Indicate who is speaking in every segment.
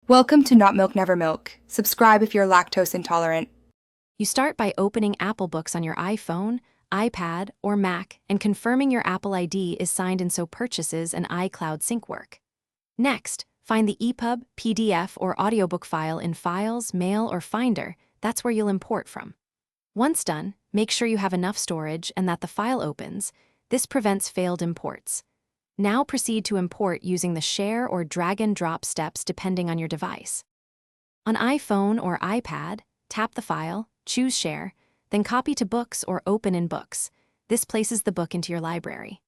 Speaker 1: Welcome to Not Milk Never Milk. Subscribe if you're lactose intolerant.
Speaker 2: You start by opening Apple Books on your iPhone, iPad, or Mac and confirming your Apple ID is signed in so purchases and iCloud sync work. Next, find the EPUB, PDF, or audiobook file in Files, Mail, or Finder. That's where you'll import from. Once done, make sure you have enough storage and that the file opens. This prevents failed imports. Now proceed to import using the share or drag and drop steps depending on your device. On iPhone or iPad, tap the file, choose Share, then copy to Books or Open in Books. This places the book into your library.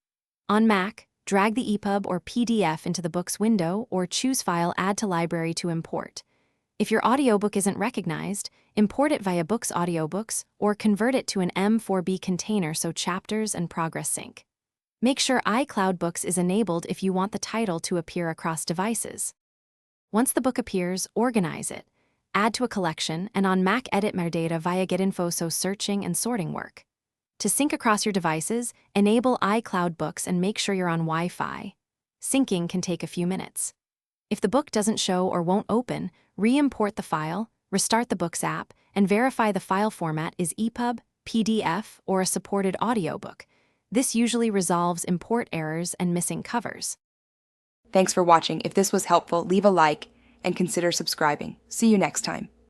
Speaker 2: On Mac, drag the EPUB or PDF into the Books window or choose File Add to Library to import. If your audiobook isn't recognized, import it via Books Audiobooks or convert it to an M4B container so chapters and progress sync. Make sure iCloud Books is enabled if you want the title to appear across devices. Once the book appears, organize it. Add to a collection, and on Mac edit metadata via GetInfo so searching and sorting work. To sync across your devices, enable iCloud Books and make sure you're on Wi-Fi. Syncing can take a few minutes. If the book doesn't show or won't open, re-import the file, restart the Books app, and verify the file format is EPUB, PDF, or a supported audiobook. This usually resolves import errors and missing covers.
Speaker 1: Thanks for watching. If this was helpful, leave a like and consider subscribing. See you next time.